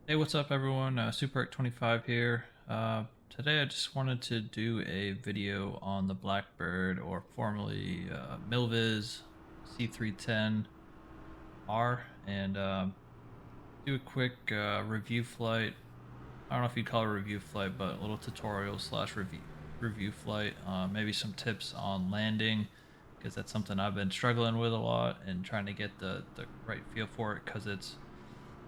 Hey, what's up, everyone? Super25 here. Today I just wanted to do a video on the Blackbird, or formerly Milviz C310R, and do a quick review flight. I don't know if you'd call it a review flight, but a little tutorial slash review flight. Maybe some tips on landing, because that's something I've been struggling with a lot and trying to get the right feel for it, because it's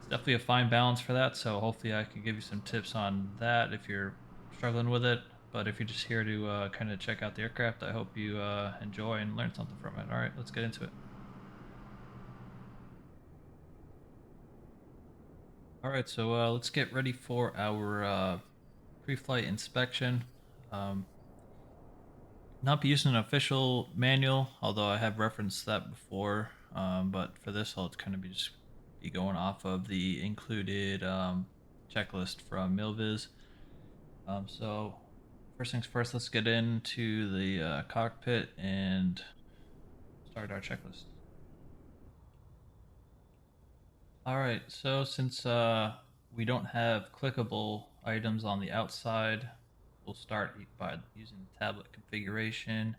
definitely a fine balance for that. So hopefully I can give you some tips on that if you're struggling with it. But if you're just here to kind of check out the aircraft, I hope you enjoy and learn something from it. All right, let's get into it. All right, so let's get ready for our pre-flight inspection. Um, Not be using an official manual, although I have referenced that before. But for this, I'll kind of be going off of the included checklist from Milviz. So first things first, let's get into the cockpit and start our checklist. All right, so since we don't have clickable items on the outside, we'll start by using the tablet configuration,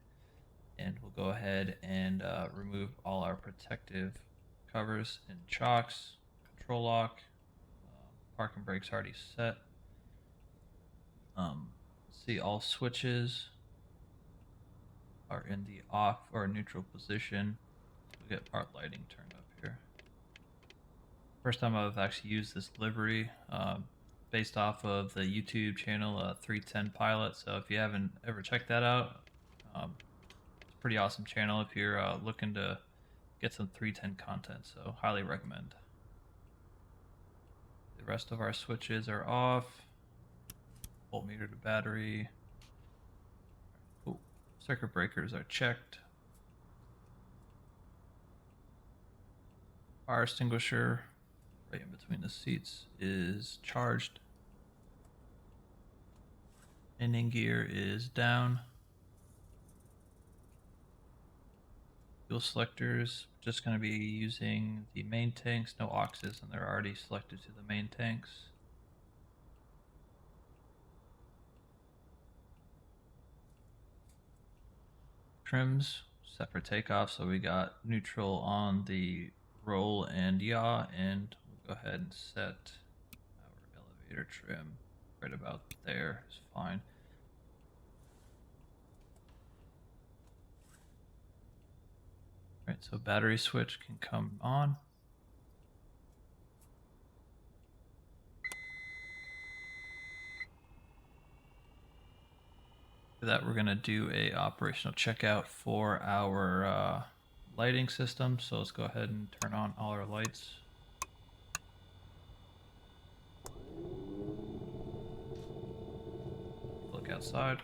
and we'll go ahead and remove all our protective covers and chocks, control lock, parking brakes already set. See, all switches are in the off or neutral position. We'll get part lighting turned up here. First time I've actually used this livery, based off of the YouTube channel 310 Pilot. So if you haven't ever checked that out, it's a pretty awesome channel if you're looking to get some 310 content. So highly recommend. The rest of our switches are off. Voltmeter to battery. Cool. Circuit breakers are checked. Fire extinguisher right in between the seats is charged. Landing gear is down. Fuel selectors, just going to be using the main tanks, no oxes, and they're already selected to the main tanks. Trims set for takeoff, so we got neutral on the roll and yaw, and we'll go ahead and set our elevator trim right about there is fine. Right, so battery switch can come on. For that, we're gonna do a operational checkout for our lighting system. So let's go ahead and turn on all our lights. Look outside.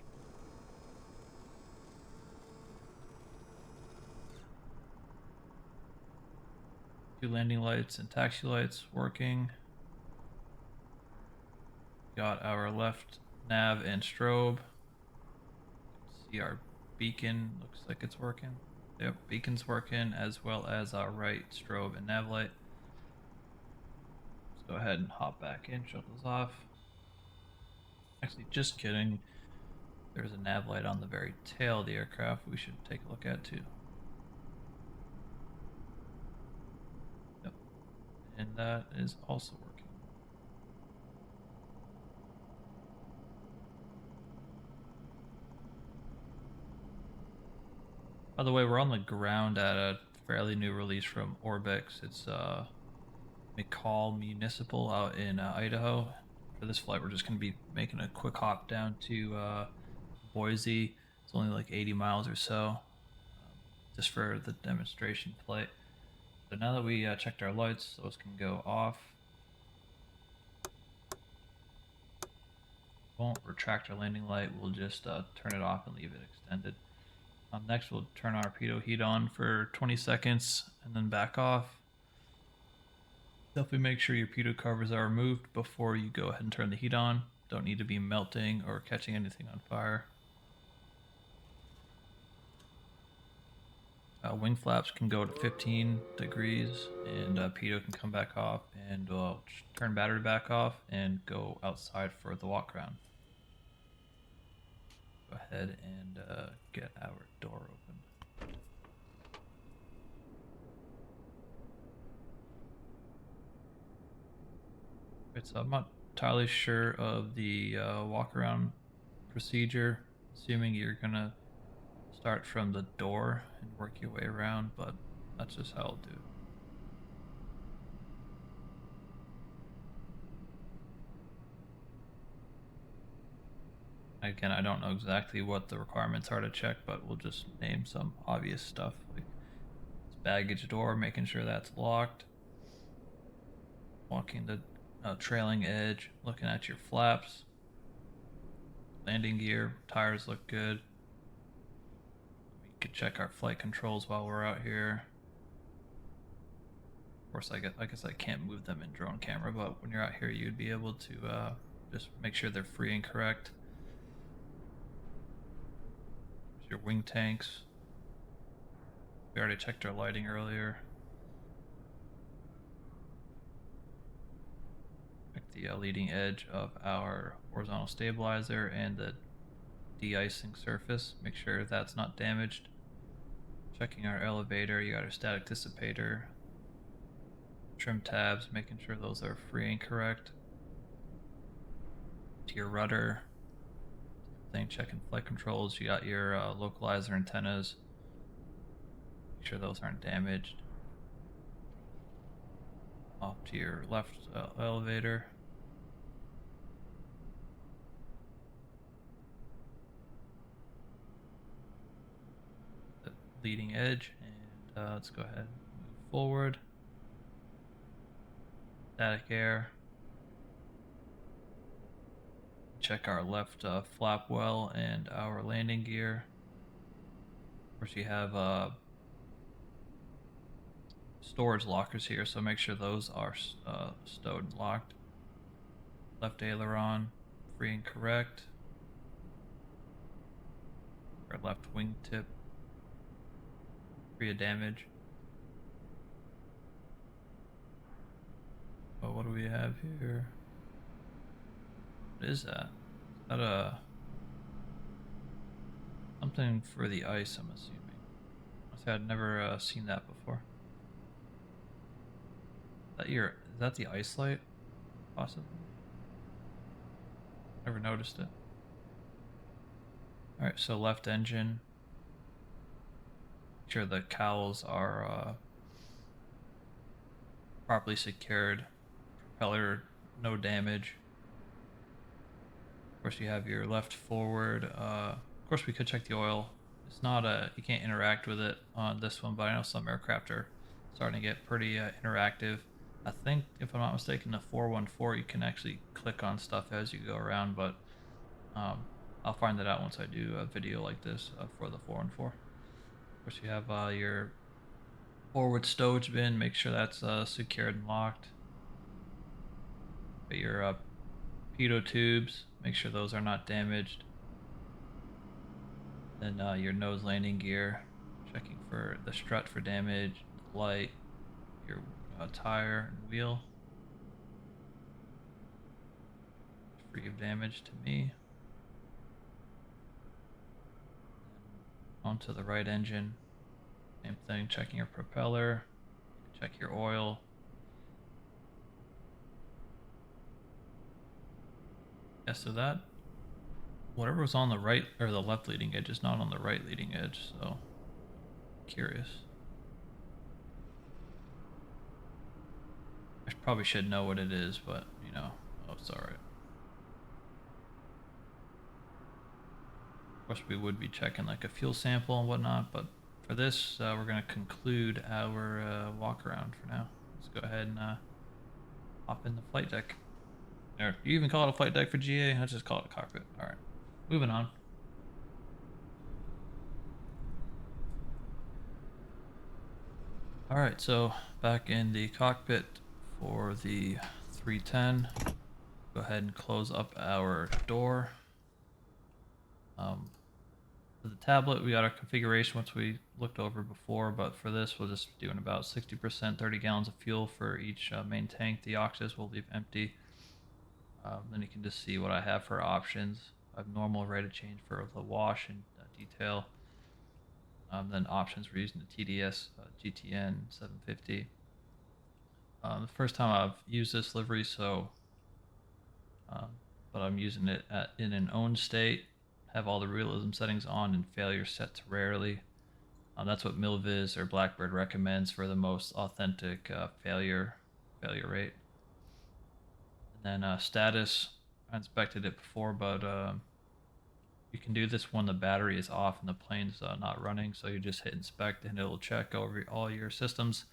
Two landing lights and taxi lights working. Got our left nav and strobe. See our beacon, looks like it's working. Yep, beacon's working, as well as our right strobe and nav light. Let's go ahead and hop back in, shut those off. Actually, just kidding. There's a nav light on the very tail of the aircraft we should take a look at too. Yep, and that is also working. By the way, we're on the ground at a fairly new release from Orbex. It's McCall Municipal out in Idaho. For this flight, we're just going to be making a quick hop down to Boise. It's only like 80 miles or so, just for the demonstration flight. So now that we checked our lights, those can go off. Won't retract our landing light. We'll just turn it off and leave it extended. Next, we'll turn our pitot heat on for 20 seconds and then back off. Definitely make sure your pitot covers are removed before you go ahead and turn the heat on. Don't need to be melting or catching anything on fire. Wing flaps can go to 15 degrees, and pitot can come back off, and turn battery back off and go outside for the walk around. Go ahead and get our door open. So I'm not entirely sure of the walk around procedure, assuming you're gonna start from the door and work your way around, but that's just how I'll do it. Again, I don't know exactly what the requirements are to check, but we'll just name some obvious stuff like baggage door, making sure that's locked, walking the trailing edge, looking at your flaps, landing gear, tires look good. We could check our flight controls while we're out here. Of course, I guess I can't move them in drone camera, but when you're out here, you'd be able to just make sure they're free and correct. There's your wing tanks. We already checked our lighting earlier. Check the leading edge of our horizontal stabilizer and the de-icing surface. Make sure that's not damaged. Checking our elevator, you got our static dissipator. Trim tabs, making sure those are free and correct. To your rudder, checking flight controls. You got your localizer antennas. Make sure those aren't damaged. Off to your left elevator. The leading edge, and let's go ahead and move forward. Static air. Check our left flap well and our landing gear. Of course, you have storage lockers here, so make sure those are stowed and locked. Left aileron, free and correct. Our left wingtip, free of damage. Oh, what do we have here? What is that? Is that something for the ice, I'm assuming. I'd never seen that before. Is that the ice light? Possibly. Never noticed it. Alright, so left engine. Make sure the cowls are properly secured. Propeller, no damage. Of course, you have your left forward. Of course, we could check the oil. It's not you can't interact with it on this one, but I know some aircraft are starting to get pretty interactive. I think, if I'm not mistaken, the 414 you can actually click on stuff as you go around, but I'll find that out once I do a video like this for the 414. Of course, you have your forward stowage bin. Make sure that's secured and locked. Got your pitot tubes. Make sure those are not damaged. Then your nose landing gear. Checking for the strut for damage, the light, your tire and wheel. Free of damage to me. Onto the right engine. Same thing, checking your propeller. Check your oil. Yeah, so that whatever was on the right or the left leading edge is not on the right leading edge, so curious. I probably should know what it is, but you know, oh, it's alright. Of course, we would be checking like a fuel sample and whatnot, but for this, we're going to conclude our walk around for now. Let's go ahead and hop in the flight deck. Or you even call it a flight deck for GA? Let's just call it a cockpit. Alright, moving on. Alright, so back in the cockpit for the 310. Go ahead and close up our door. For the tablet, we got our configuration, which we looked over before, but for this, we'll just be doing about 60%, 30 gallons of fuel for each main tank. The oxys we'll leave empty. Then you can just see what I have for options. I have normal rate of change for the wash and detail. Then options, we're using the TDS GTN 750. The first time I've used this livery, so um, but I'm using it in an own state. Have all the realism settings on and failure set to rarely. That's what Milviz or Blackbird recommends for the most authentic failure rate. And then status, I inspected it before, but you can do this when the battery is off and the plane's not running. So you just hit inspect and it'll check over all your systems.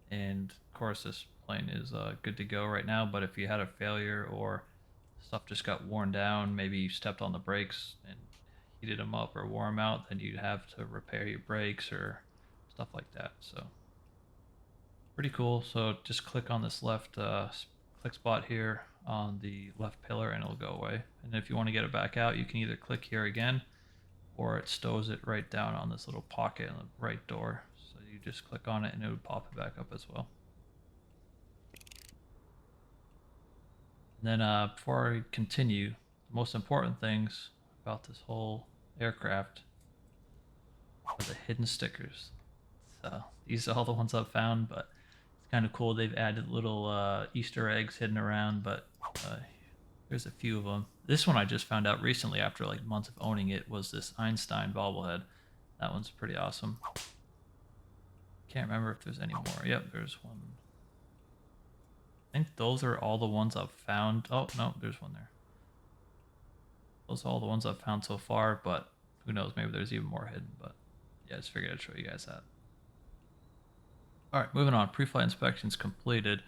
And of course, this plane is good to go right now. But if you had a failure or stuff just got worn down, maybe you stepped on the brakes and heated them up or wore them out, then you'd have to repair your brakes or stuff like that. So pretty cool. So just click on this left click spot here on the left pillar and it'll go away. And if you want to get it back out, you can either click here again or it stows it right down on this little pocket on the right door. So you just click on it and it would pop it back up as well. And then before I continue, the most important things about this whole aircraft are the hidden stickers. So these are all the ones I've found, but it's kind of cool. They've added little Easter eggs hidden around, but there's a few of them. This one I just found out recently after like months of owning it was this Einstein bobblehead. That one's pretty awesome. Can't remember if there's any more. Yep, there's one. I think those are all the ones I've found. Oh, no, there's one there. Those are all the ones I've found so far, but who knows, maybe there's even more hidden, but yeah, I just figured I'd show you guys that. Alright, moving on. Pre-flight inspections completed.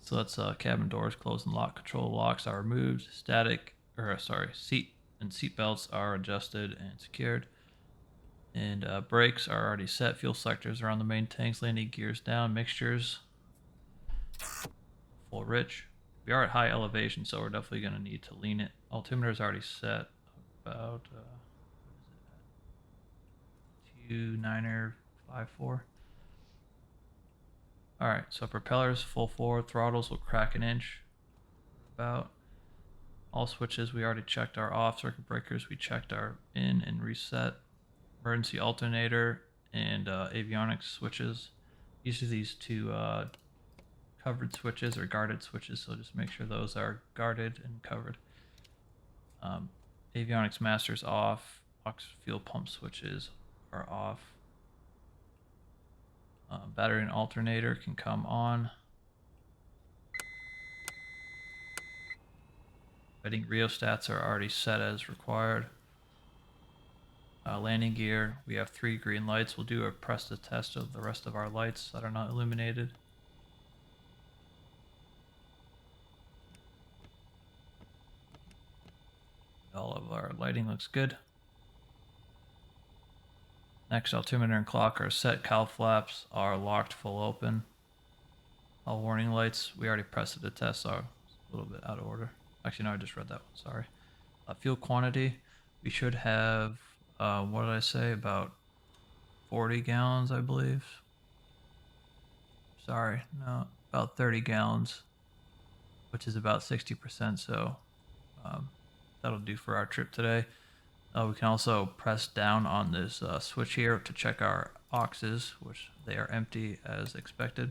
So that's cabin doors closed and locked. Control locks are removed. Seat and seat belts are adjusted and secured. And brakes are already set. Fuel selectors are on the main tanks. Landing gears down. Mixtures full rich. We are at high elevation, so we're definitely going to need to lean it. Altimeter is already set about 2954. Alright, so propellers full forward, throttles will crack an inch. About all switches we already checked our off. Circuit breakers we checked our in and reset. Emergency alternator and avionics switches. These are these two covered switches or guarded switches, so just make sure those are guarded and covered. Avionics masters off. Aux fuel pump switches are off. Battery and alternator can come on. Lighting rheostats are already set as required. Landing gear, we have 3 green lights. We'll do a press to test of the rest of our lights that are not illuminated. All of our lighting looks good. Next, altimeter and clock are set. Cowl flaps are locked full open. All warning lights, we already pressed it to test, so a little bit out of order. Actually, no, I just read that one, sorry. Fuel quantity, we should have, what did I say, about 40 gallons, I believe. Sorry, no, about 30 gallons, which is about 60%, so that'll do for our trip today. We can also press down on this switch here to check our auxes, which they are empty as expected.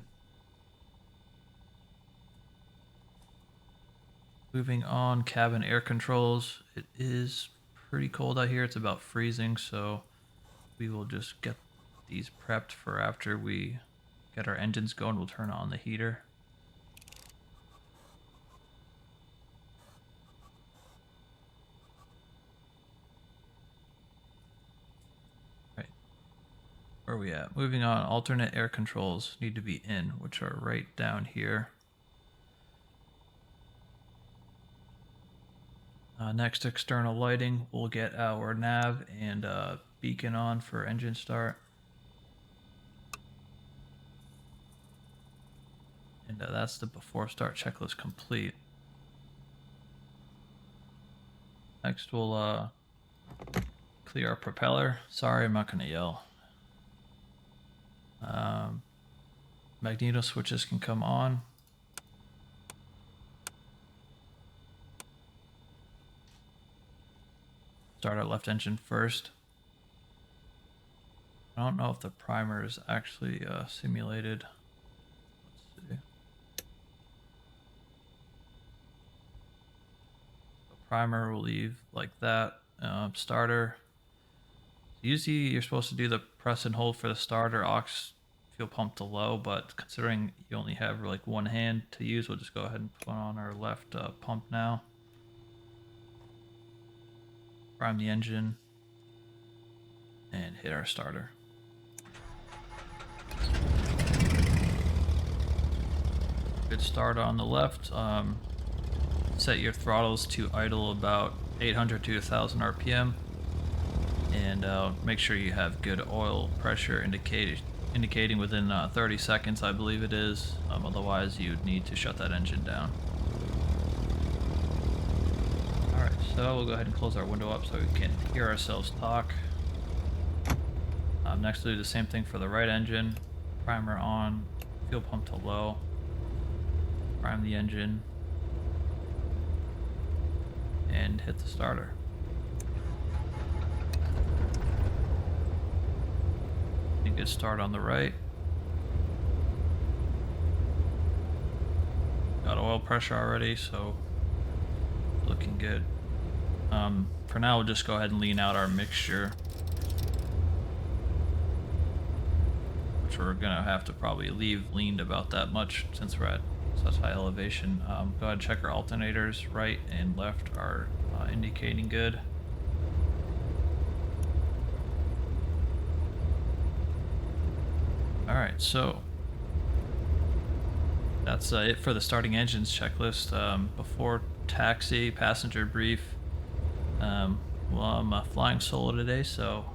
Moving on, cabin air controls. It is pretty cold out here. It's about freezing, so we will just get these prepped for after we get our engines going. We'll turn on the heater. Right. Where are we at? Moving on, alternate air controls need to be in, which are right down here. Next, external lighting. We'll get our nav and beacon on for engine start. And that's the before start checklist complete. Next, we'll clear our propeller. Sorry, I'm not gonna yell. Magneto switches can come on. Start our left engine first. I don't know if the primer is actually simulated. Let's see. The primer will leave like that. Starter. Usually you're supposed to do the press and hold for the starter aux fuel pump to low, but considering you only have like one hand to use, we'll just go ahead and put on our left pump now. Prime the engine and hit our starter. Good start on the left. Set your throttles to idle about 800 to 1000 RPM, and make sure you have good oil pressure indicating within 30 seconds, I believe it is. Otherwise, you'd need to shut that engine down. Alright, so we'll go ahead and close our window up so we can hear ourselves talk. Next, we'll do the same thing for the right engine. Primer on, fuel pump to low. Prime the engine. And hit the starter. A good start on the right. Got oil pressure already, so looking good. For now, we'll just go ahead and lean out our mixture, which we're gonna have to probably leave leaned about that much since we're at such high elevation. Go ahead and check our alternators. Right and left are indicating good. Alright, so that's it for the starting engines checklist. Before taxi, passenger brief. Well, I'm flying solo today, so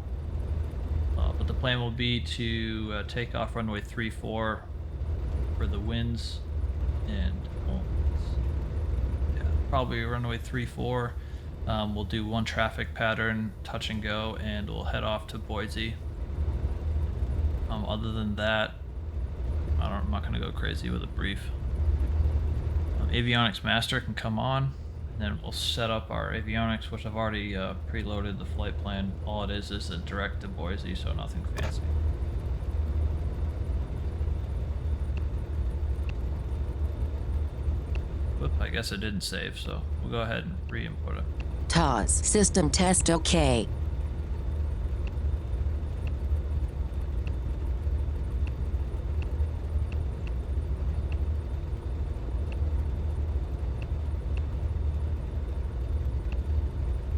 but the plan will be to take off runway 34 for the winds, and yeah, probably runway 34. We'll do one traffic pattern, touch and go, and we'll head off to Boise. Other than that, I'm not going to go crazy with a brief. Avionics master can come on, and then we'll set up our avionics, which I've already preloaded the flight plan. All it is a direct to Boise, so nothing fancy. Whoop, I guess it didn't save, so we'll go ahead and re-input it. TOS system test OK.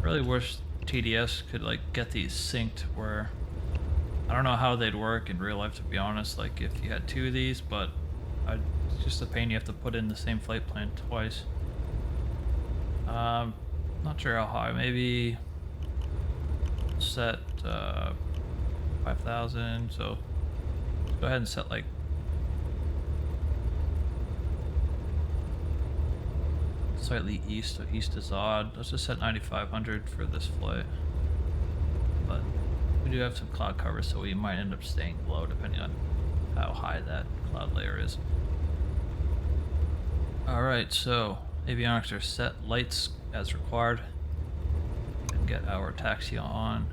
Really wish TDS could like get these synced where I don't know how they'd work in real life, to be honest, like if you had two of these, but it's just a pain you have to put in the same flight plan twice. Not sure how high, maybe set 5,000, so let's go ahead and set like slightly east, so east is odd. Let's just set 9,500 for this flight. But we do have some cloud cover, so we might end up staying low depending on how high that cloud layer is. Alright, so avionics are set, lights as required, and get our taxi on.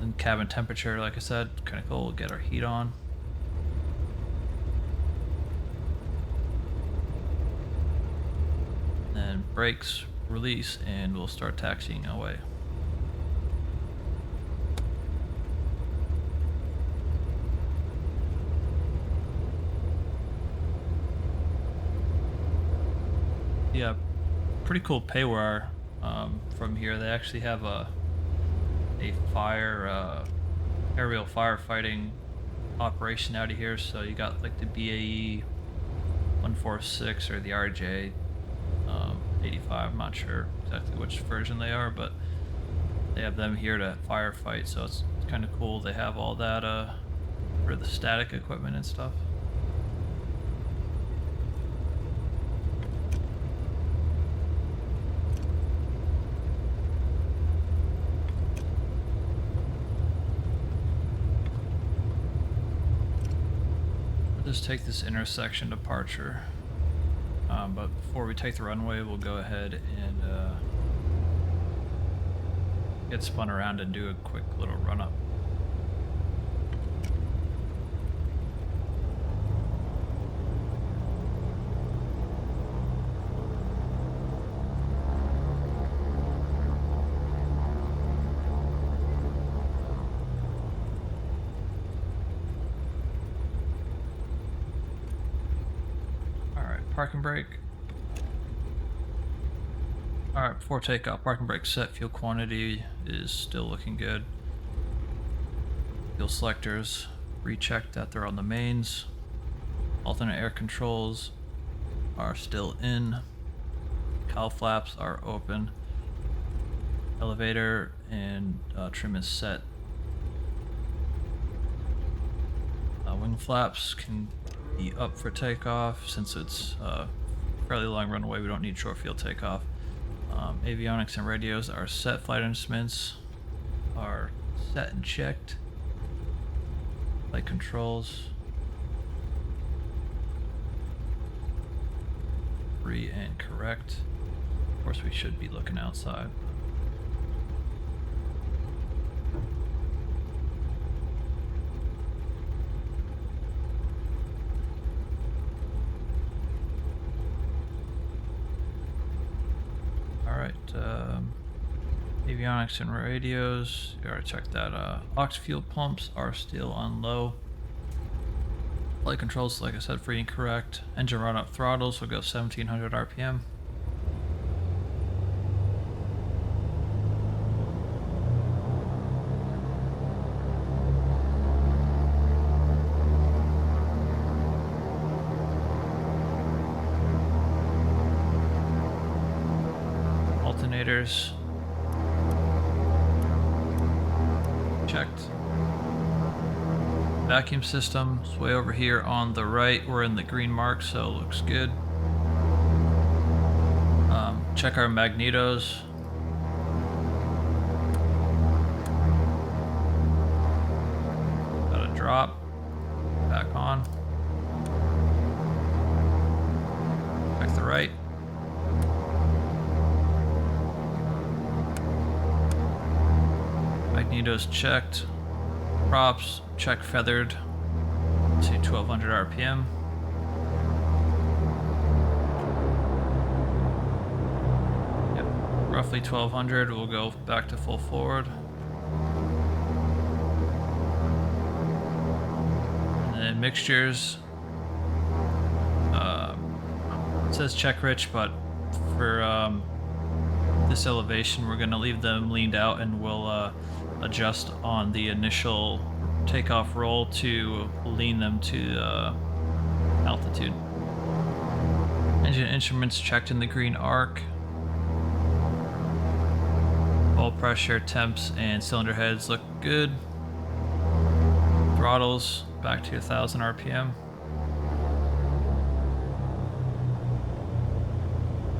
And cabin temperature, like I said, kind of cool. We'll get our heat on. Then brakes, release, and we'll start taxiing away. Yeah, pretty cool paywire from here. They actually have a fire aerial firefighting operation out of here. So you got like the BAE 146 or the RJ 85. I'm not sure exactly which version they are, but they have them here to firefight. So it's kind of cool. They have all that for the static equipment and stuff. just take this intersection departure. But before we take the runway, we'll go ahead and get spun around and do a quick little run up. Parking brake. Alright, before takeoff, parking brake set, fuel quantity is still looking good. Fuel selectors, recheck that they're on the mains. Alternate air controls are still in. Cowl flaps are open. Elevator and trim is set. Wing flaps can be up for takeoff. Since it's a fairly long runway, we don't need short field takeoff. Avionics and radios are set. Flight instruments are set and checked. Flight controls free and correct. Of course, we should be looking outside. Avionics and radios, you already checked that. Aux fuel pumps are still on low. Flight controls, like I said, free and correct. Engine run up throttles will go 1700 RPM. Alternators checked. Vacuum system is way over here on the right. We're in the green mark, so it looks good. Check our magnetos. Got a drop. Back on. Check the right. Magnetos checked. Props check feathered. See 1200 RPM. Yep, roughly 1200. We'll go back to full forward. And then mixtures. It says check rich, but for this elevation, we're gonna leave them leaned out, and we'll adjust on the initial takeoff roll to lean them to altitude. Engine instruments checked in the green arc. Oil pressure, temps, and cylinder heads look good. Throttles back to 1000 RPM.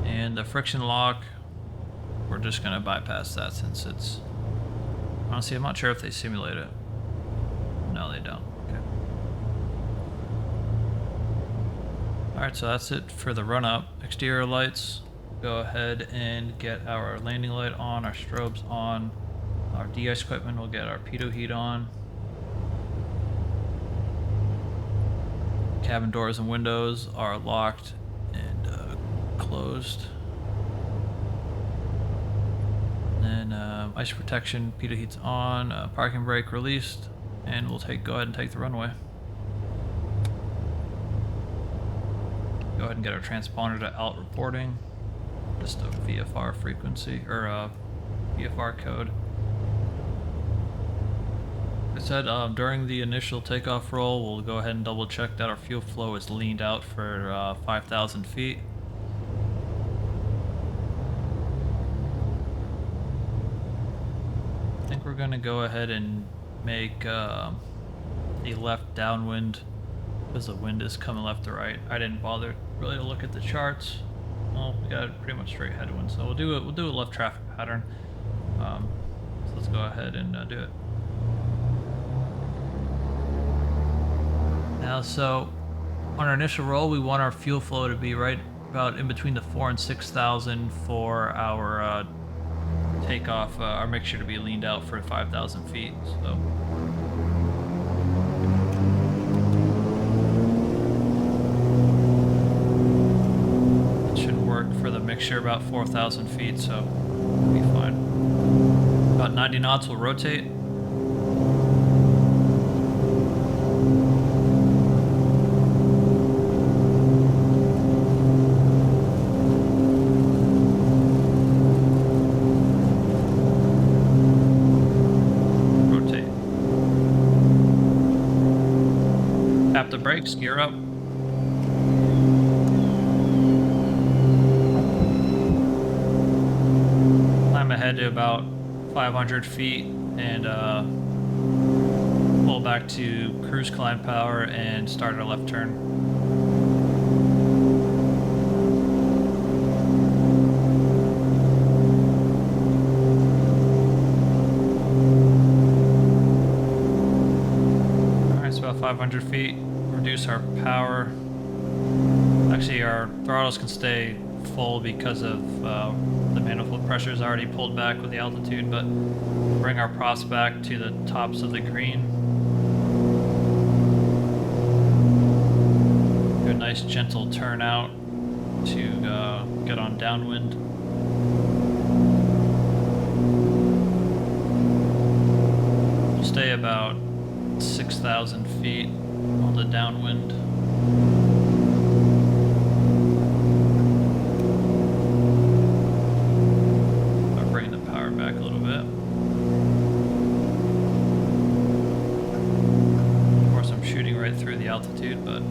And the friction lock, we're just gonna bypass that since it's, honestly, I'm not sure if they simulate it. No, they don't. Okay. Alright, so that's it for the run up. Exterior lights, go ahead and get our landing light on, our strobes on, our de-ice equipment, we'll get our pitot heat on. Cabin doors and windows are locked and closed. And ice protection, pitot heat's on, parking brake released, and we'll go ahead and take the runway. Go ahead and get our transponder to alt reporting, just a VFR frequency, or VFR code. Like I said, during the initial takeoff roll, we'll go ahead and double check that our fuel flow is leaned out for 5,000 feet. I think we're going to go ahead and make a left downwind because the wind is coming left to right. I didn't bother really to look at the charts. Well, we got a pretty much straight headwind, so we'll do a left traffic pattern. So let's go ahead and do it. Now, so On our initial roll, we want our fuel flow to be right about in between the 4 and 6,000 for our takeoff. Our mixture to be leaned out for 5,000 feet. So. It should work for the mixture about 4,000 feet, so we'll be fine. About 90 knots, we'll rotate. Tap the brakes, gear up. Climb ahead to about 500 feet and pull back to cruise climb power and start our left turn. Alright, so about 500 feet. Reduce our power. Actually, our throttles can stay full because of the manifold pressure is already pulled back with the altitude, but bring our props back to the tops of the green. Do a nice gentle turn out to get on downwind. We'll stay about 6,000 feet on the downwind. I'll bring the power back a little bit. Of course, I'm shooting right through the altitude, but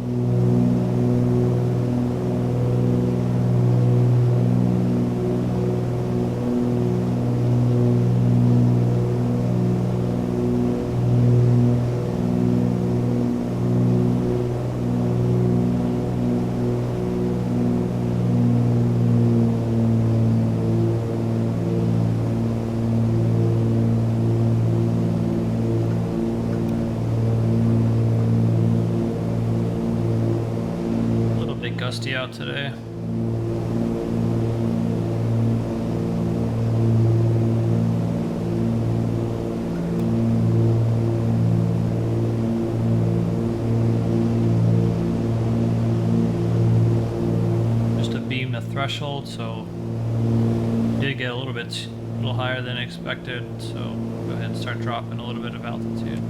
gusty out today. Just to beam the threshold, so we did get a little higher than expected, so go ahead and start dropping a little bit of altitude.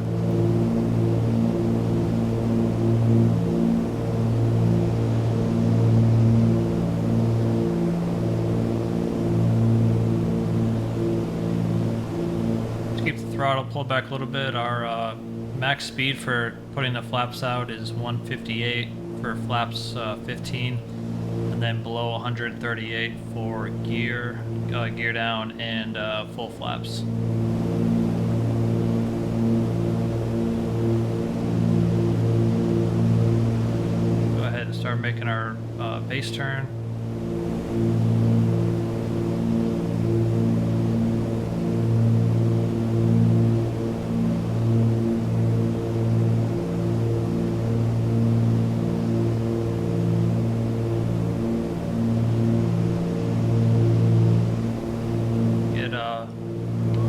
Throttle pulled back a little bit. Our max speed for putting the flaps out is 158 for flaps 15, and then below 138 for gear down and full flaps. Go ahead and start making our base turn.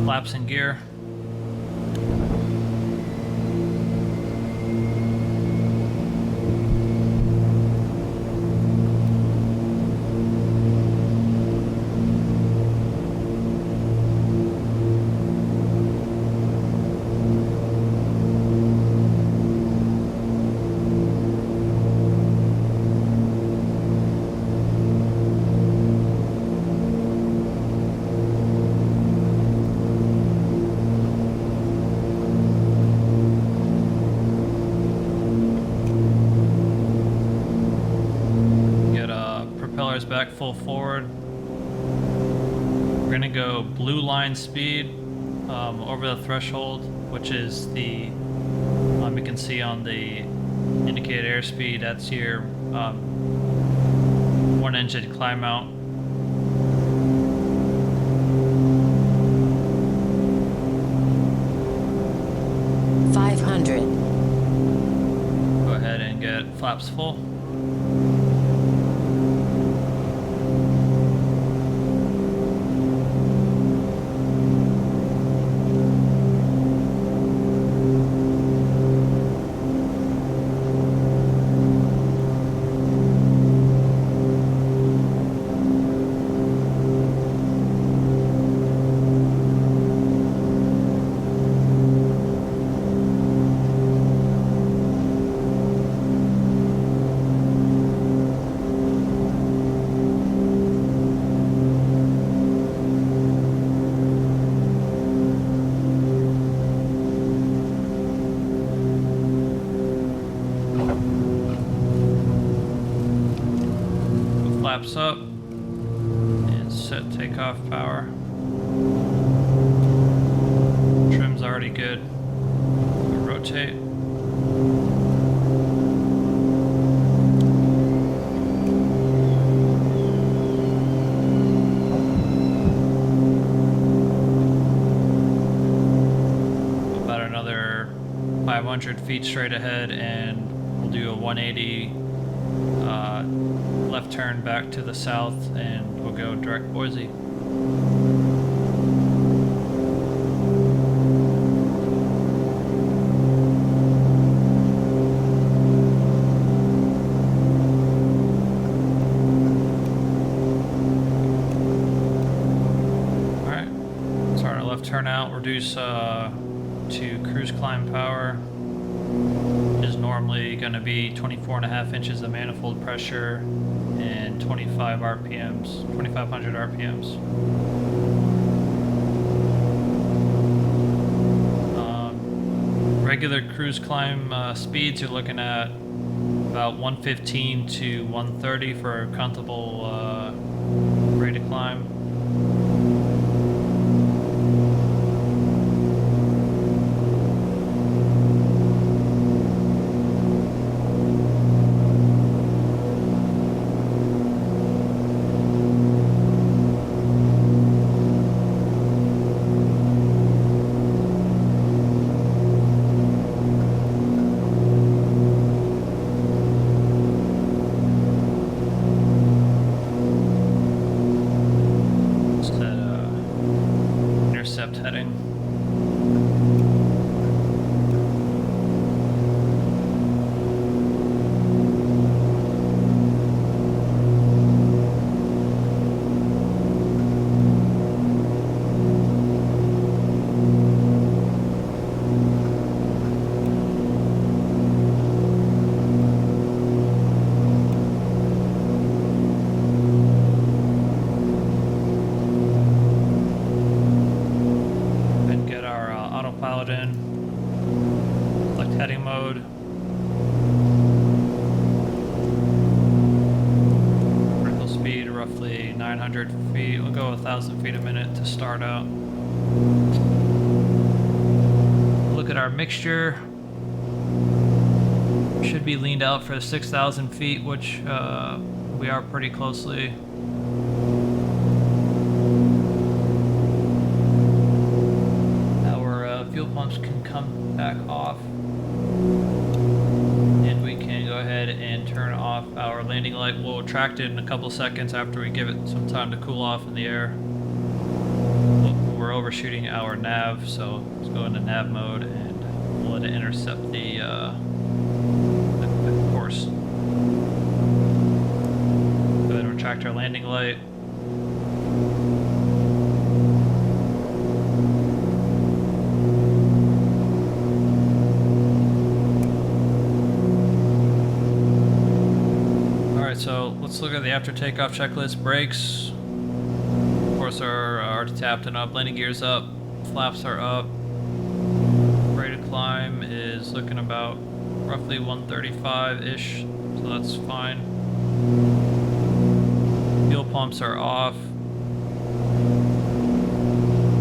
Flaps in gear. Back full forward. We're gonna go blue line speed over the threshold, which is the you can see on the indicated airspeed. That's your one engine climb out. flaps full. Flaps up and set takeoff power. Trim's already good. We'll rotate. About another 500 feet straight ahead, and we'll do a 180 left turn back to the south, and we'll go direct Boise. Alright, start our left turn out, reduce to cruise climb power. Is normally going to be 24.5 inches of manifold pressure and 25 RPMs, 2500 RPMs. Regular cruise climb speeds, you're looking at about 115 to 130 for a comfortable rate of climb. Heading. In select heading mode, vertical speed roughly 900 feet. We'll go 1,000 feet a minute to start out. Look at our mixture. Should be leaned out for 6,000 feet, which we are pretty closely. Fuel pumps can come back off, and we can go ahead and turn off our landing light. We'll retract it in a couple seconds after we give it some time to cool off in the air. We're overshooting our nav, so let's go into nav mode and we'll let it intercept the course. Go ahead and retract our landing light. So let's look at the after takeoff checklist. Brakes, of course, are already tapped and up. Landing gears up, flaps are up. Rate of climb is looking about roughly 135-ish, so that's fine. Fuel pumps are off.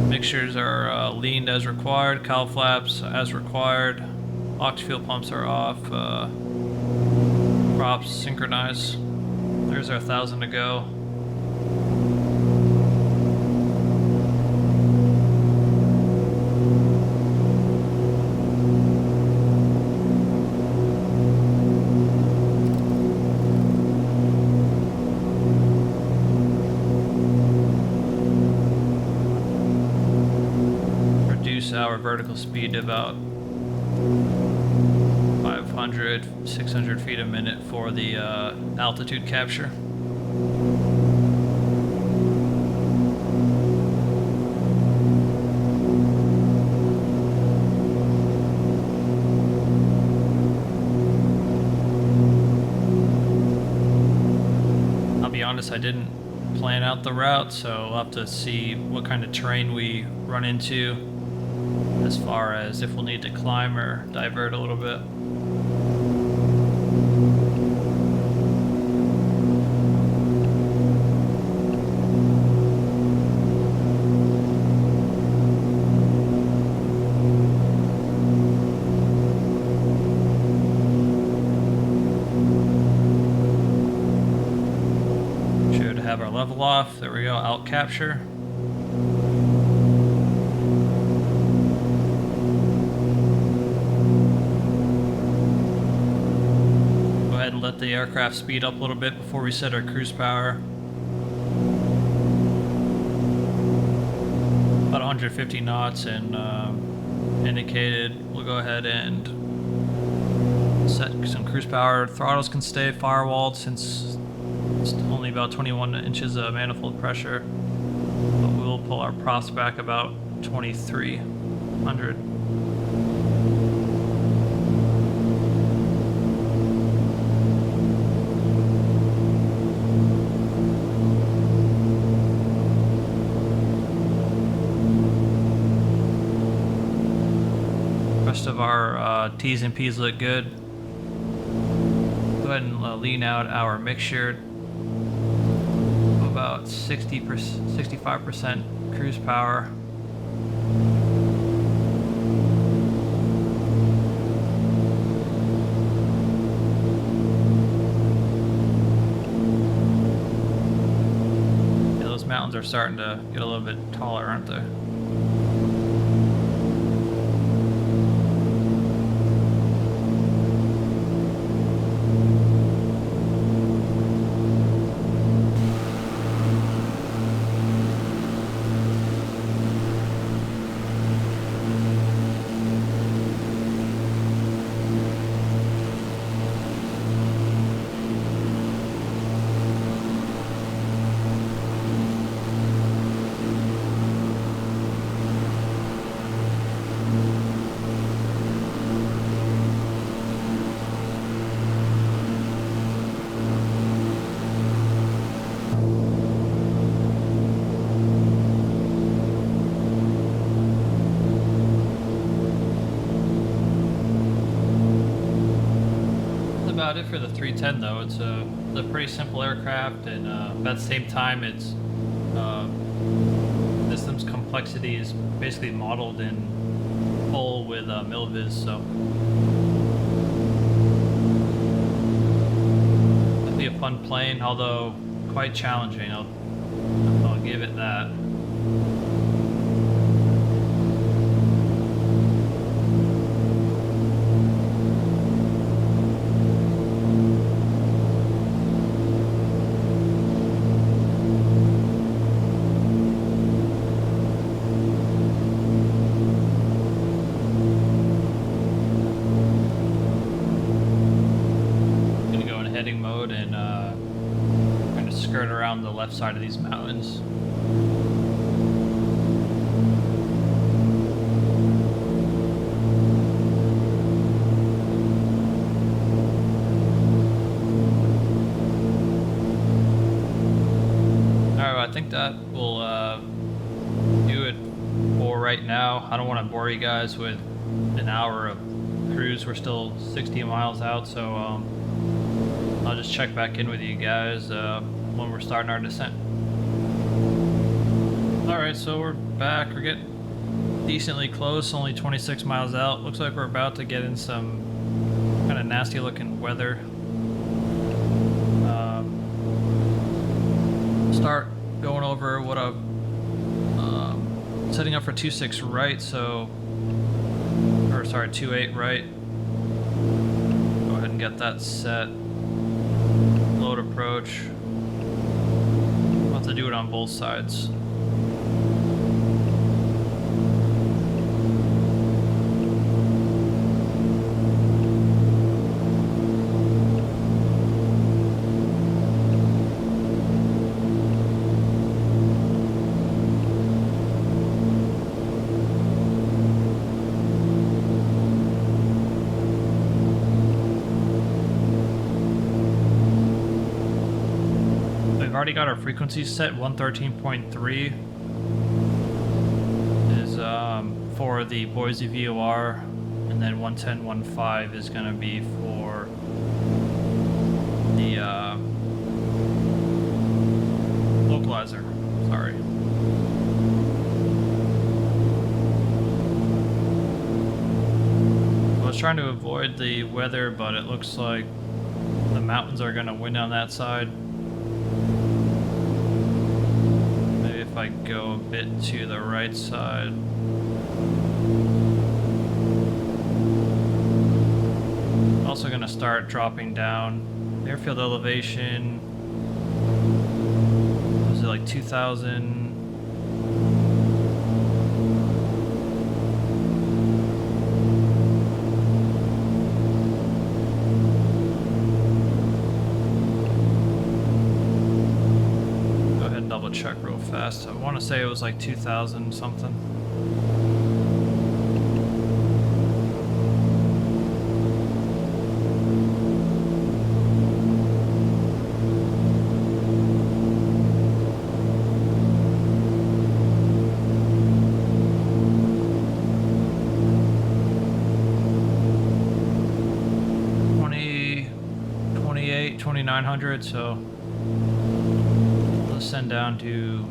Mixtures are leaned as required. Cowl flaps as required. Ox fuel pumps are off. Props synchronize. There's our 1,000 to go. our vertical speed to about 500, 600 feet a minute for the altitude capture. I'll be honest, I didn't plan out the route, so we'll have to see what kind of terrain we run into as far as if we'll need to climb or divert a little bit. Should have our level off. There we go, alt capture. Let the aircraft speed up a little bit before we set our cruise power. About 150 knots and indicated. We'll go ahead and set some cruise power. Throttles can stay firewalled since it's only about 21 inches of manifold pressure, but we'll pull our props back about 2300. Of our T's and P's look good. Go ahead and lean out our mixture about 65% cruise power. Yeah, those mountains are starting to get a little bit taller, aren't they? About it for the 310 though. It's a pretty simple aircraft, and at the same time it's system's complexity is basically modeled in full with Milviz, so it'll be a fun plane, although quite challenging. I'll give it that. Heading mode and kind of skirt around the left side of these mountains. Alright, I think that will do it for right now. I don't want to bore you guys with an hour of cruise. We're still 60 miles out, so I'll just check back in with you guys when we're starting our descent. Alright, so we're back. We're getting decently close, only 26 miles out. Looks like we're about to get in some kind of nasty looking weather. Start going over what I'm setting up for 26 right, so, or sorry, 28 right. Go ahead and get that set. Load approach. I'll have to do it on both sides. already got our frequency set. 113.3 is for the Boise VOR, and then 110.15 is going to be for the localizer. Sorry. I was trying to avoid the weather, but it looks like the mountains are going to win on that side. Maybe if I go a bit to the right side. Also going to start dropping down. Airfield elevation, was it like 2,000? Check real fast. I want to say it was like 2,000 something. $2,900, so let's send down to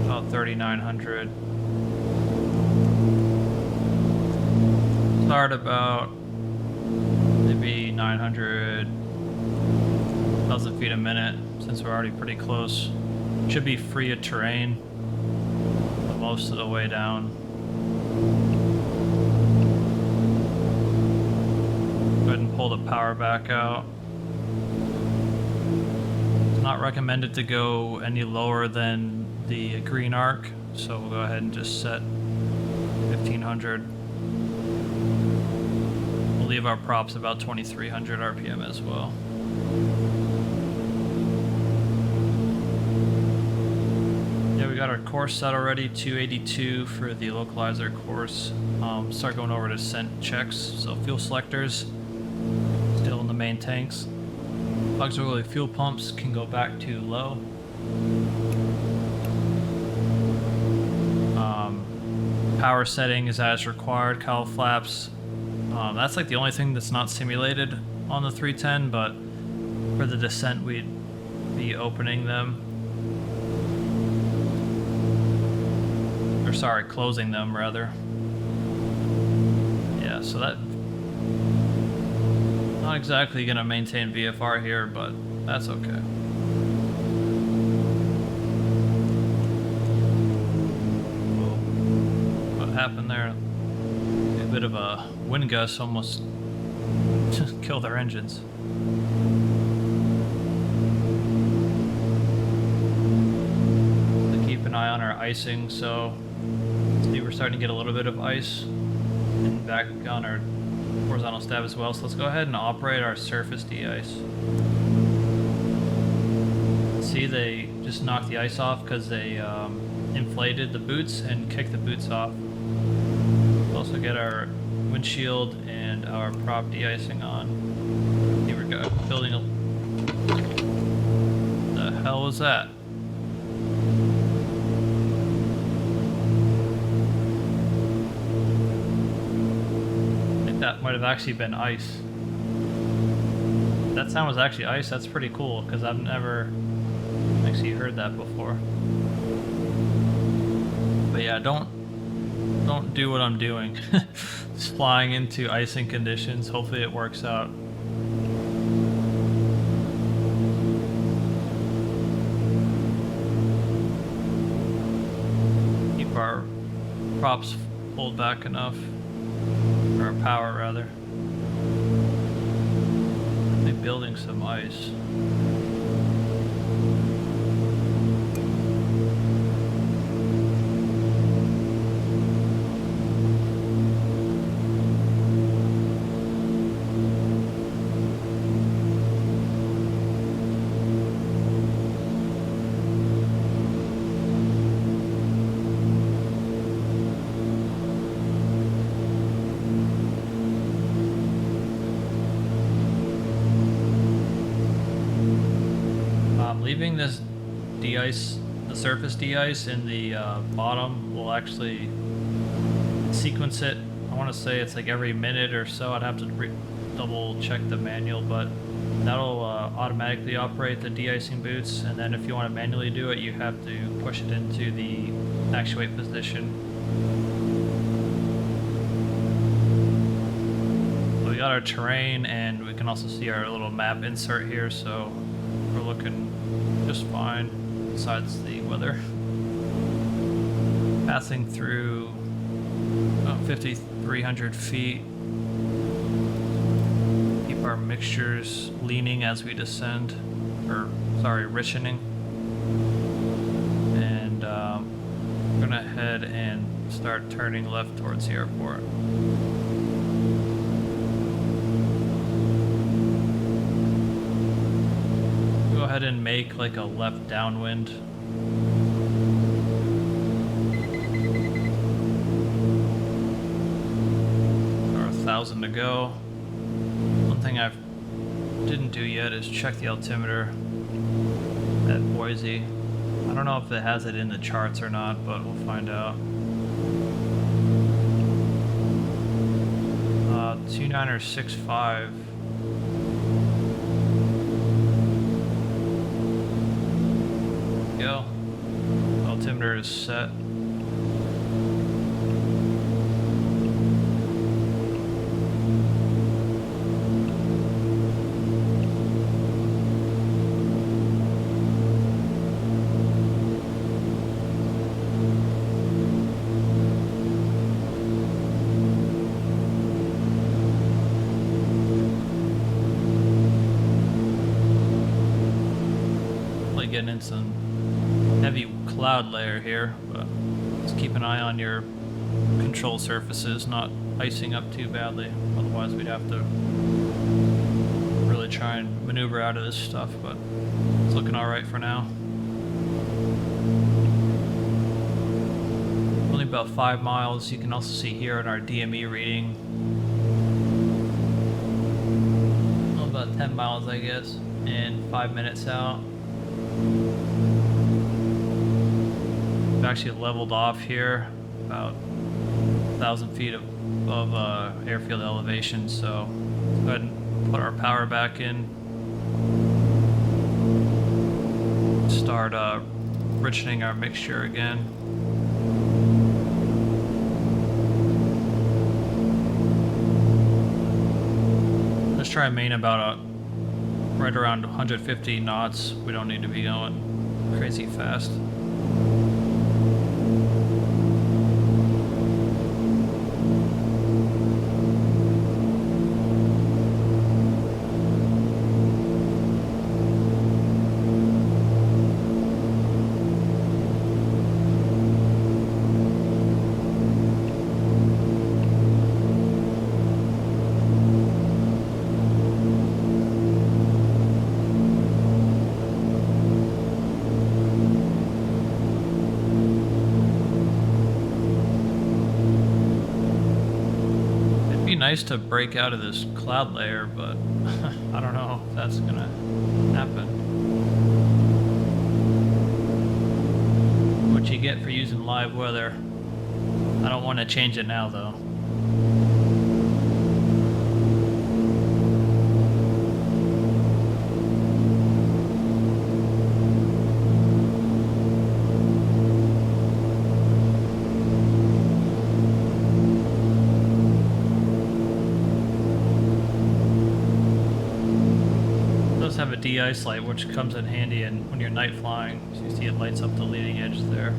about 3,900. Start about maybe 900,000 feet a minute, since we're already pretty close. Should be free of terrain most of the way down. Go ahead and pull the power back out. Not recommended to go any lower than the green arc, so we'll go ahead and just set 1,500. We'll leave our props about 2,300 RPM as well. Yeah, we got our course set already, 282 for the localizer course. Start going over to scent checks, so fuel selectors still in the main tanks. Auxiliary fuel pumps can go back to low. Power setting is as required. Cowl flaps. That's like the only thing that's not simulated on the 310, but for the descent we'd be opening them. Or sorry, closing them rather. Yeah, so that... Not exactly going to maintain VFR here, but that's okay. Whoa. What happened there? A bit of a wind gust almost just killed our engines. So keep an eye on our icing. So see, we're starting to get a little bit of ice and back on our horizontal stab as well, so let's go ahead and operate our surface de-ice. See, they just knocked the ice off because they inflated the boots and kicked the boots off. We'll also get our windshield and our prop de-icing on. Here we go, building a... The hell was that? That might have actually been ice. That sound was actually ice. That's pretty cool because I've never actually heard that before. But yeah, don't do what I'm doing. Just flying into icing conditions. Hopefully it works out. Keep our props pulled back enough. Or power rather. They're building some ice. de-ice, the surface de-ice in the bottom will actually sequence it. I want to say it's like every minute or so. I'd have to double check the manual, but that'll automatically operate the de-icing boots. And then if you want to manually do it, you have to push it into the actuate position. So we got our terrain, and we can also see our little map insert here, so we're looking just fine besides the weather. Passing through 5,300 feet. Keep our mixtures leaning as we descend, or sorry, richening. And we're gonna head and start turning left towards the airport. Go ahead and make like a left downwind. Or 1,000 to go. One thing I didn't do yet is check the altimeter at Boise. I don't know if it has it in the charts or not, but we'll find out. 2965. Go. Altimeter is set. Getting in some heavy cloud layer here, but just keep an eye on your control surfaces not icing up too badly, otherwise we'd have to really try and maneuver out of this stuff, but it's looking all right for now. Only about 5 miles. You can also see here in our DME reading about 10 miles, I guess, and 5 minutes out. We've actually leveled off here about 1,000 feet above airfield elevation, so let's go ahead and put our power back in. Start richening our mixture again. Let's try and main about right around 150 knots. We don't need to be going crazy fast. Nice to break out of this cloud layer, but I don't know if that's gonna happen. What you get for using live weather. I don't want to change it now though. Have a de-ice light, which comes in handy and when you're night flying. So you see it lights up the leading edge there.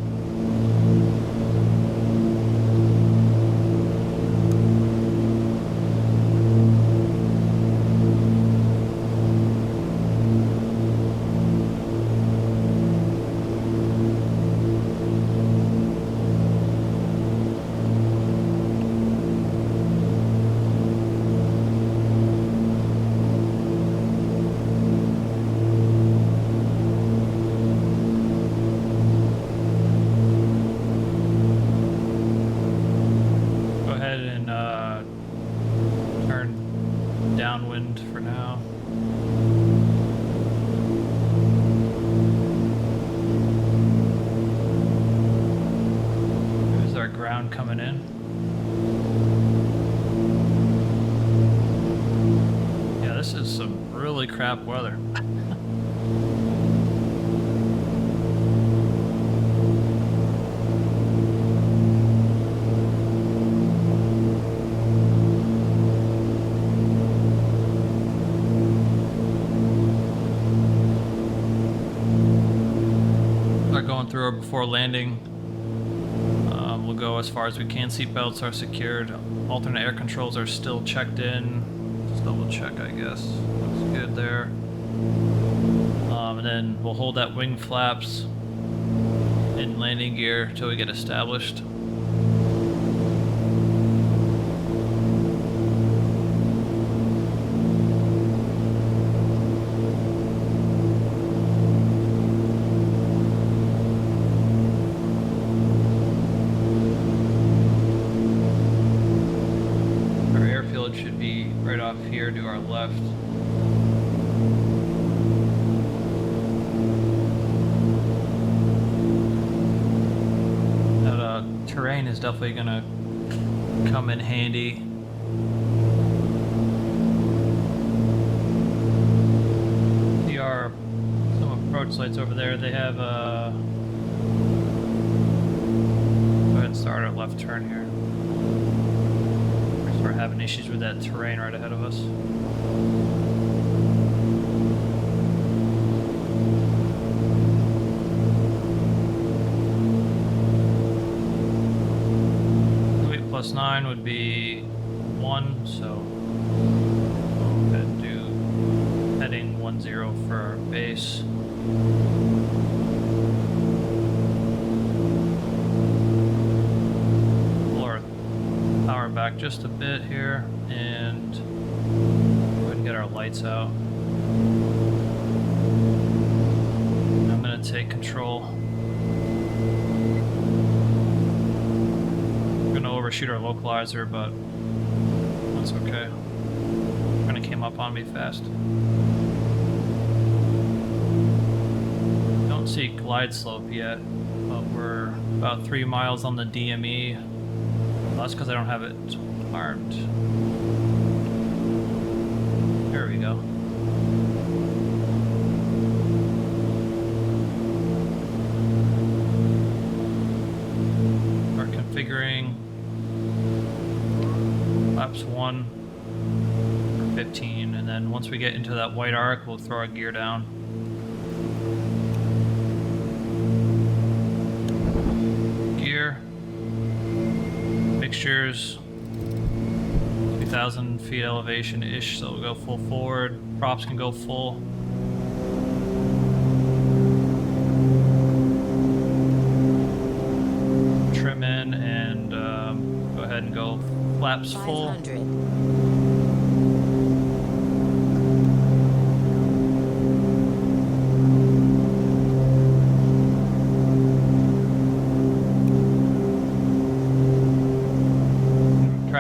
sun coming in. Yeah, this is some really crap weather. Going through her before landing. We'll go as far as we can. Seatbelts are secured. Alternate air controls are still checked in. Just double check, I guess. Looks good there. And then we'll hold that wing flaps in landing gear until we get established. Here to our left. That terrain is definitely gonna come in handy. See some approach lights over there. They have go ahead and start our left turn here. We're having issues with that terrain right ahead of us. Plus 9 would be 1, so we'll go ahead and do heading 10 for our base. Power back just a bit here and go ahead and get our lights out. I'm going to take control. I'm going to overshoot our localizer, but that's okay. Kind of came up on me fast. Don't see glide slope yet, but we're about 3 miles on the DME. Well, that's because I don't have it armed. There we go. We're configuring flaps 1 for 15, and then once we get into that white arc, we'll throw our gear down. Gear. Fixtures, 2,000 feet elevation-ish, so we'll go full forward. Props can go full. Trim in and go ahead and go flaps full. 500.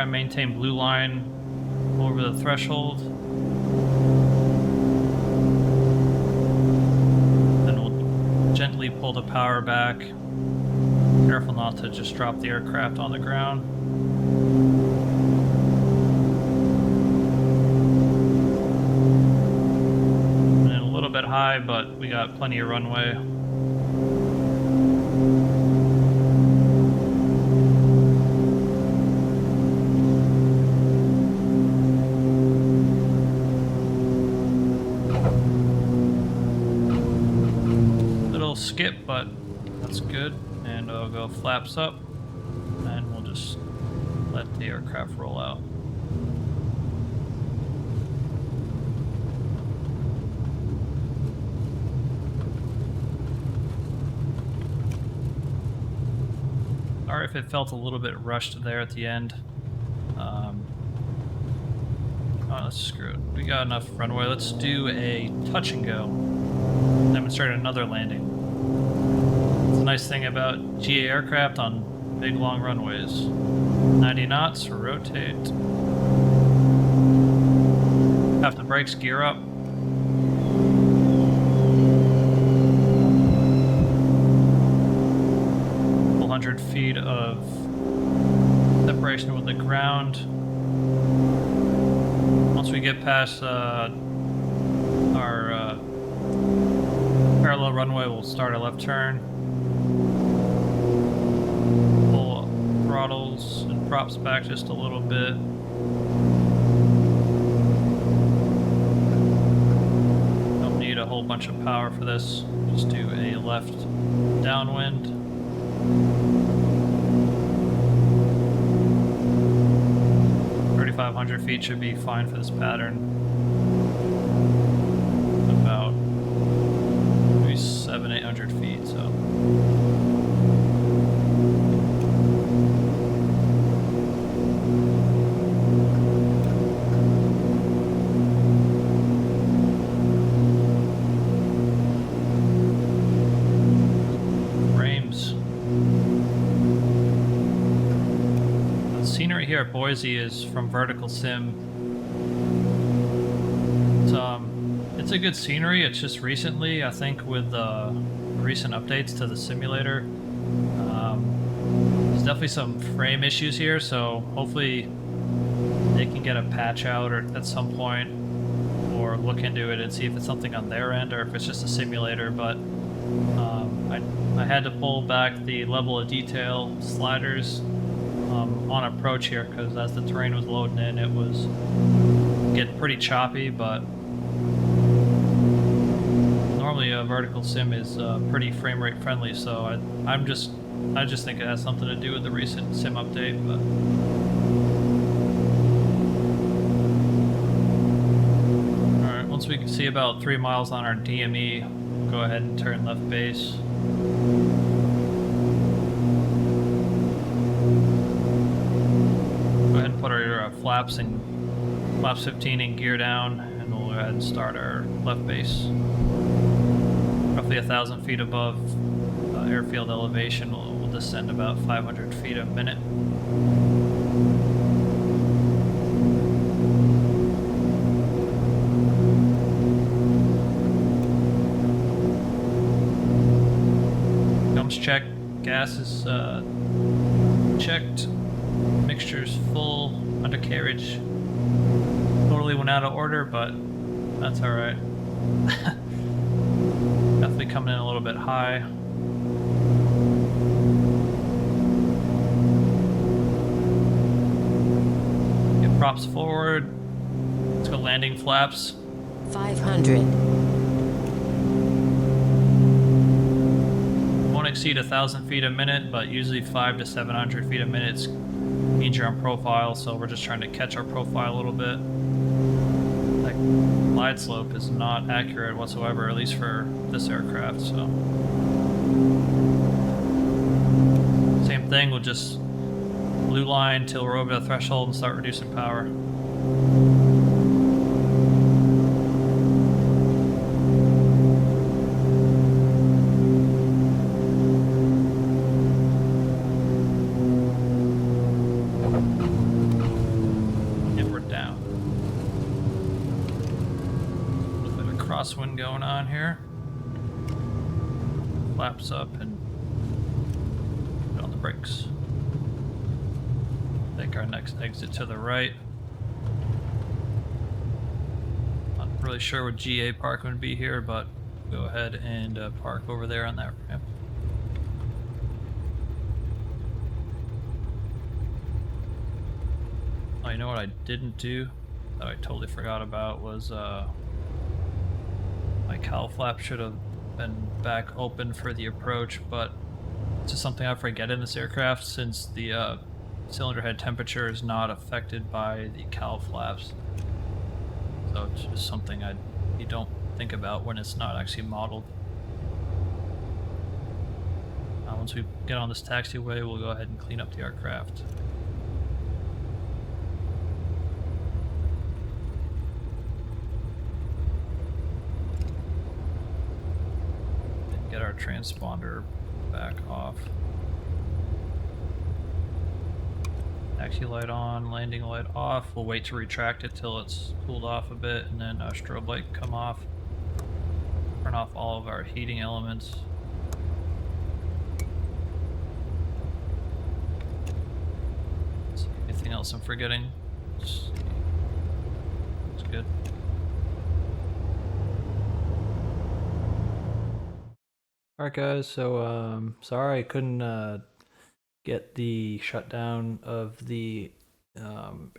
Maintain blue line over the threshold. Then we'll gently pull the power back. Careful not to just drop the aircraft on the ground. And then a little bit high, but we got plenty of runway. Skip, but that's good. And I'll go flaps up and we'll just let the aircraft roll out. Sorry if it felt a little bit rushed there at the end. Let's screw it. We got enough runway. Let's do a touch and go. Demonstrate another landing. It's a nice thing about GA aircraft on big long runways. 90 knots, rotate. Have the brakes, gear up. Full 100 feet of acceleration with the ground. Once we get past our parallel runway, we'll start a left turn. Pull throttles and props back just a little bit. Don't need a whole bunch of power for this. Just do a left downwind. 3,500 feet should be fine for this pattern. About maybe 700-800 feet, so. Here at Boise is from Vertical Sim. It's a good scenery. It's just recently, I think, with recent updates to the simulator, there's definitely some frame issues here. So hopefully they can get a patch out or at some point, or look into it and see if it's something on their end or if it's just a simulator. But I had to pull back the level of detail sliders on approach here, because as the terrain was loading in, it was getting pretty choppy. But normally a vertical sim is pretty frame rate friendly, so I just think it has something to do with the recent sim update. But all right, once we can see about 3 miles on our DME, we'll go ahead and turn left base. Put our flaps 15 in gear down, and we'll go ahead and start our left base. Roughly 1,000 feet above airfield elevation, we'll descend about 500 feet a minute. Gums checked, gas is checked. Mixture's full, undercarriage totally went out of order, but that's alright. Definitely coming in a little bit high. Get props forward. Let's go landing flaps. 500. Won't exceed 1,000 feet a minute, but usually 500 to 700 feet a minute means you're on profile, so we're just trying to catch our profile a little bit. That glide slope is not accurate whatsoever, at least for this aircraft, so. Same thing, we'll just blue line till we're over the threshold and start reducing power. Crosswind going on here. Flaps up and put on the brakes. Take our next exit to the right. Not really sure what GA parking would be here, but go ahead and park over there on that ramp. Oh, you know what I didn't do that I totally forgot about was my cowl flap should have been back open for the approach, but it's just something I forget in this aircraft, since the cylinder head temperature is not affected by the cowl flaps. So it's just something you don't think about when it's not actually modeled. Once we get on this taxiway, we'll go ahead and clean up the aircraft. Get our transponder back off. Taxi light on, landing light off. We'll wait to retract it till it's cooled off a bit, and then strobe light come off. Turn off all of our heating elements. Anything else I'm forgetting? It's good. Alright guys, so sorry I couldn't get the shutdown of the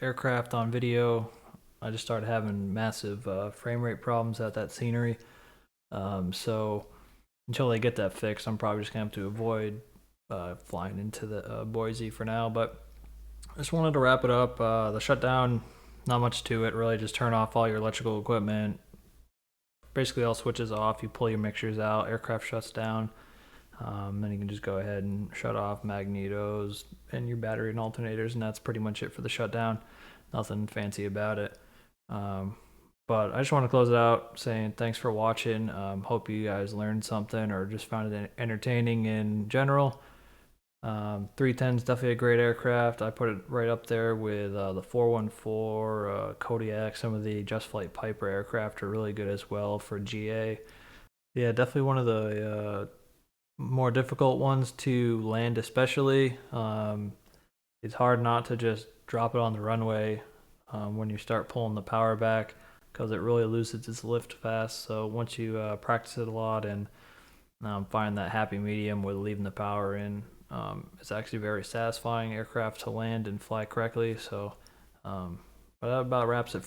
aircraft on video. I just started having massive frame rate problems at that scenery. So until they get that fixed, I'm probably just gonna have to avoid flying into the Boise for now. But I just wanted to wrap it up. The shutdown, not much to it really. Just turn off all your electrical equipment. Basically, all switches off. You pull your mixtures out. Aircraft shuts down. Then you can just go ahead and shut off magnetos and your battery and alternators, and that's pretty much it for the shutdown. Nothing fancy about it. But I just want to close it out saying thanks for watching. Hope you guys learned something or just found it entertaining in general. 310 is definitely a great aircraft. I put it right up there with the 414, Kodiak. Some of the Just Flight Piper aircraft are really good as well for GA. Yeah, definitely one of the more difficult ones to land, especially. It's hard not to just drop it on the runway when you start pulling the power back, because it really loses its lift fast. So once you practice it a lot and find that happy medium with leaving the power in, it's actually very satisfying aircraft to land and fly correctly. So but that about wraps it up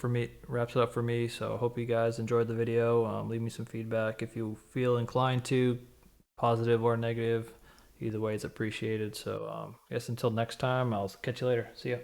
for me. So I hope you guys enjoyed the video. Leave me some feedback if you feel inclined to, positive or negative. Either way is appreciated. So I guess until next time, I'll catch you later. See ya.